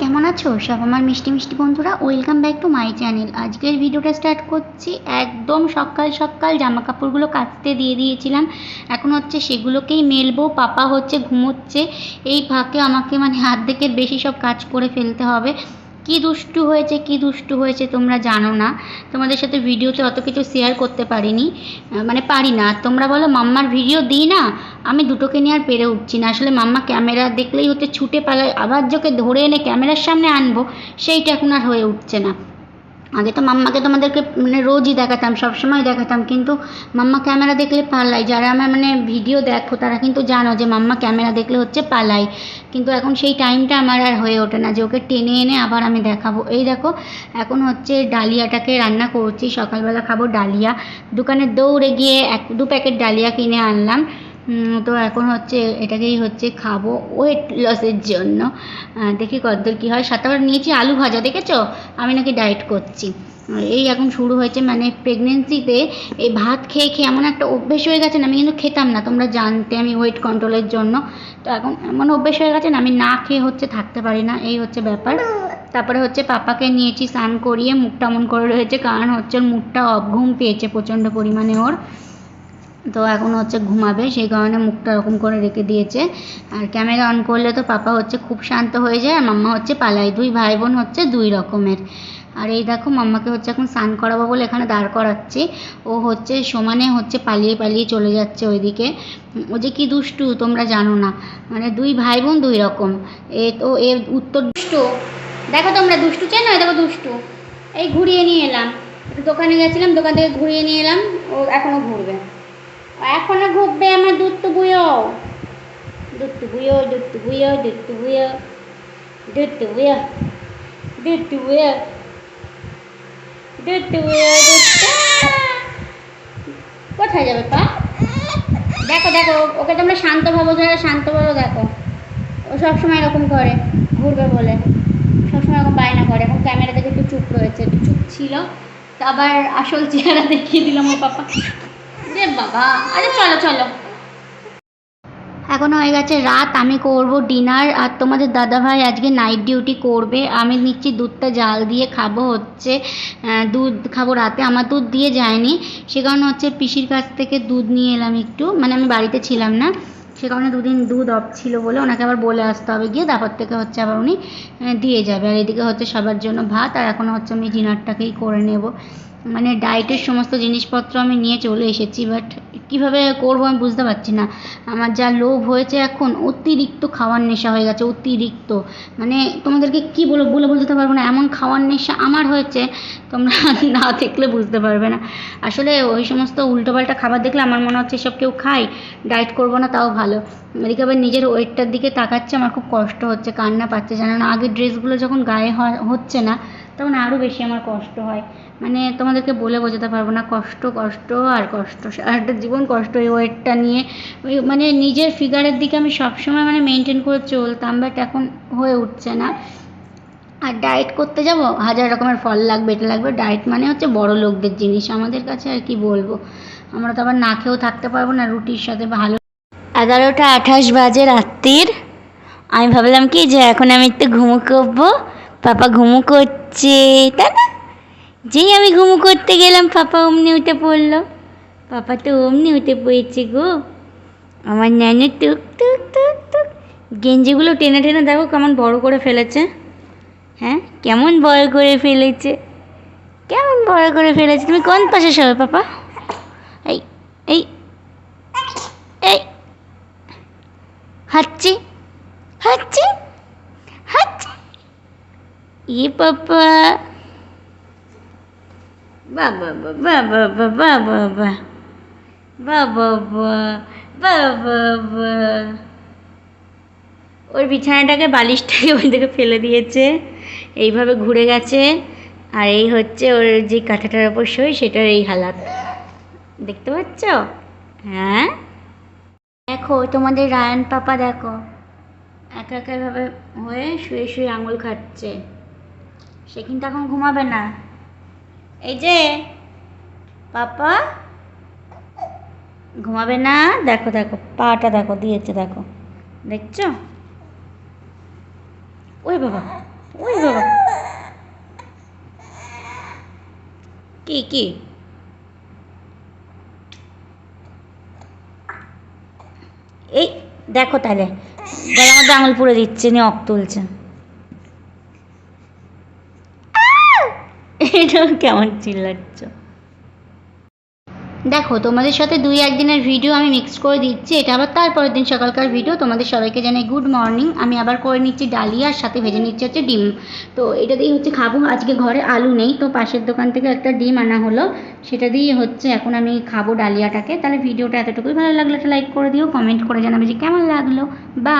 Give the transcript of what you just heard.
কেমন আছো সব আমার মিষ্টি মিষ্টি বন্ধুরা? Welcome back to my channel. আজকের ভিডিওটা স্টার্ট করছি একদম সকাল সকাল। জামা কাপড়গুলো কাচতে দিয়ে দিয়েছিলাম, এখন হচ্ছে সেগুলোকেই মেলবো। পাপা হচ্ছে ঘুমোচ্ছে, এই ফাঁকে আমাকে অর্ধেকের বেশি সব কাজ করে ফেলতে হবে। কি দুষ্টু হয়েছে, কি দুষ্টু হয়েছে তোমরা জানো না। তোমাদের সাথে ভিডিওতে অত কিছু শেয়ার করতে পারিনি, পারি না। তোমরা বলো মাম্মার ভিডিও দিই না, আমি দুটোকে নিয়ে আর পেরে উঠছি না। আসলে মাম্মা ক্যামেরা দেখলেই হচ্ছে ছুটে পালায়, আবার যোকে ধরে এনে ক্যামেরার সামনে আনবো সেইটা এখন আর হয়ে উঠছে না। আগে তো মাম্মাকে তোমাদেরকে রোজই দেখাতাম, সবসময় দেখাতাম, কিন্তু মাম্মা ক্যামেরা দেখলে পালায়। যারা আমার ভিডিও দেখো তারা কিন্তু জানো যে মাম্মা ক্যামেরা দেখলে হচ্ছে পালাই, কিন্তু এখন সেই টাইমটা আমার আর হয়ে ওঠে না যে ওকে টেনে এনে আবার আমি দেখাবো। এই দেখো এখন হচ্ছে ডালিয়াটাকে রান্না করছি, সকালবেলা খাবো ডালিয়া। দোকানে দৌড়ে গিয়ে 1-2 প্যাকেট ডালিয়া কিনে আনলাম। তো এখন হচ্ছে এটাকেই হচ্ছে খাবো ওয়েট লসের জন্য। দেখি কতদূর কী হয়। সাথে আবার নিয়েছি আলু ভাজা, দেখেছো আমি নাকি ডায়েট করছি। এই এখন শুরু হয়েছে, প্রেগনেন্সিতে এই ভাত খেয়ে খেয়ে এমন একটা অভ্যেস হয়ে গেছে না। আমি কিন্তু খেতাম না, তোমরা জানতে, আমি ওয়েট কন্ট্রোলের জন্য। তো এখন এমন অভ্যেস হয়ে গেছে না, আমি না খেয়ে হচ্ছে থাকতে পারি না, এই হচ্ছে ব্যাপার। তারপরে হচ্ছে পাপাকে নিয়েছি স্নান করিয়ে, মুখটা এমন করে রয়েছে কারণ হচ্ছে ওর মুখটা ঘুম পেয়েছে প্রচণ্ড পরিমাণে ওর। তো এখন হচ্ছে ঘুমাবে, সেই কারণে মুখটা এরকম করে রেখে দিয়েছে। আর ক্যামেরা অন করলে তো পাপা হচ্ছে খুব শান্ত হয়ে যায়, আর মাম্মা হচ্ছে পালায়। 2 ভাই বোন হচ্ছে 2 রকমের। আর এই দেখো মাম্মাকে হচ্ছে এখন স্নান করাবো বলে এখানে দাঁড় করাচ্ছি। ও হচ্ছে সমানে হচ্ছে পালিয়ে পালিয়ে চলে যাচ্ছে ওইদিকে। ও যে কি দুষ্টু তোমরা জানো না, 2 ভাই বোন 2 রকম। এ তো এর উত্তর দুষ্টু, দেখো তোমরা দুষ্টু চেনো, দেখো দুষ্টু। এই ঘুরিয়ে নিয়ে এলাম, দোকানে গেছিলাম, দোকান থেকে ঘুরিয়ে নিয়ে এলাম। ও এখনও ঘুরবে, এখনো ঘুরবে আমার দুত্তু বুয়ো, দুত্তু বুয়ো, দুত্তু বুয়ো, দুত্তু বুয়ো, দুত্তু বুয়ো, দুত্তু বুয়ো, দুত্তু বুয়ো, দুত্তু। কোথায় যাবে পা? দেখো দেখো, ওকে তোমরা শান্ত ভাবো, যারা শান্ত ভাবো। দেখো ও সবসময় এরকম করে, ঘুরবে বলে সবসময় এরকম বায়না করে। এখন ক্যামেরা দেখে একটু চুপ রয়েছে, একটু চুপ ছিল, তো আবার আসল চেহারা দেখিয়ে দিলাম ওর পাপা। রে বাবা, আরে চলো চলো। এখন হয়ে গেছে রাত, আমি করব ডিনার। আর তোমাদের দাদাভাই আজকে নাইট ডিউটি করবে। আমি নিচ্ছি দুধটা জাল দিয়ে খাবো হচ্ছে, দুধ খাবো রাতে। আমার দুধ দিয়ে যায়নি, সে কারণে হচ্ছে পিসির কাছ থেকে দুধ নিয়ে এলাম একটু, আমি বাড়িতে ছিলাম না, সে কারণে দুদিন দুধ অফ ছিল বলে ওনাকে আবার বলে আসতে হবে গিয়ে, তারপর থেকে হচ্ছে আবার উনি দিয়ে যাবে। আর এদিকে হচ্ছে সবার জন্য ভাত, আর এখন হচ্ছে আমি ডিনারটাকেই করে নেব। ডায়েটের সমস্ত জিনিসপত্র আমি নিয়ে চলে এসেছি, বাট কীভাবে করবো আমি বুঝতে পারছি না। আমার যা লোভ হয়েছে এখন, অতিরিক্ত খাওয়ার নেশা হয়ে গেছে, অতিরিক্ত। তোমাদেরকে কী বলে বলতে পারবো না, এমন খাওয়ার নেশা আমার হয়েছে, তোমরা না দেখলে বুঝতে পারবে না। আসলে ওই সমস্ত উল্টোপাল্টা খাবার দেখলে আমার মনে হচ্ছে এসব কেউ খায়, ডায়েট করবো না তাও ভালো। এদিকে আবার নিজের ওয়েটটার দিকে তাকাচ্ছে, আমার খুব কষ্ট হচ্ছে, কান্না পাচ্ছে জানো না। আগের ড্রেসগুলো যখন গায়ে হচ্ছে না তখন আরও বেশি আমার কষ্ট হয়। তোমাদেরকে বলে বোঝাতে পারবো না, কষ্ট কষ্ট আর কষ্ট, সারাটা জীবন কষ্ট। এই ওয়েটটা নিয়ে ওই নিজের ফিগারের দিকে আমি সবসময় মেনটেন করে চলতাম, বাট এখন হয়ে উঠছে না। আর ডায়েট করতে যাব, 1000 রকমের ফল লাগবে, এটা লাগবে। ডায়েট হচ্ছে বড় লোকদের জিনিস, আমাদের কাছে আর কি বলবো। আমরা তো আবার না খেয়েও থাকতে পারবো না, রুটির সাথে ভালো। 11:28 বাজে রাত্রির। আমি ভাবলাম কি যে এখন আমি একটু ঘুমু করবো, পাপা ঘুমু করছে, তাই না? যেই আমি ঘুমু করতে গেলাম পাপা অমনি উঠে পড়লো। পাপা তো অমনি উঠে পড়েছে গো, আমার ন্যানো টুক টুক টুক টুক। গেঞ্জিগুলো টেনে টেনে দেখো কেমন বড় করে ফেলেছে। হ্যাঁ, কেমন বড় করে ফেলেছে, কেমন বড় করে ফেলেছে। তুমি কোন পাশে শোবে পাপা? এই এই এই হাঁচি হাঁচি হাঁচি। ই পাপা, বাবা বাবা বাবা বাবা বাবা বাবা বাবা। ওর বিছানাটাকে, বালিশটাকে ওই দিকে ফেলে দিয়েছে, এইভাবে ঘুরে গেছে। আর এই হচ্ছে ওর যে কাঁথাটার ওপর শোয় সেটার এই হালাত, দেখতে পাচ্ছ? হ্যাঁ দেখো তোমাদের রায়ান পাপা, দেখো একা একা এভাবে হয়ে শুয়ে শুয়ে আঙুল খাচ্ছে। সে কিন্তু এখন ঘুমাবে না। এই যে পাপা ঘুমাবে না, দেখো দেখো পাটা দেখো দিয়েছে, দেখো দেখছো? ওই বাবা, ওই বাবা, কি এই দেখো তাহলে গলার মধ্যে আঙুল পুড়ে দিচ্ছে, নখ তুলছে। এটা কেমন চিল্লাচ্ছ? দেখো তোমাদের সাথে 2-1 দিনের ভিডিও আমি মিক্স করে দিচ্ছি, এটা আবার তারপরের দিন সকালকার ভিডিও। তোমাদের সবাইকে জানাই গুড মর্নিং। আমি আবার করে নিচ্ছি ডালিয়া, আর সাথে ভেজে নিচ্ছি হচ্ছে ডিম। তো এটা দিয়েই হচ্ছে খাবো। আজকে ঘরে আলু নেই, তো পাশের দোকান থেকে একটা ডিম আনা হলো, সেটা দিয়ে হচ্ছে এখন আমি খাবো ডালিয়াটাকে। তাহলে ভিডিওটা এতটুকুই, ভালো লাগলে একটা লাইক করে দিও, কমেন্ট করে জানাবে যে কেমন লাগলো। বা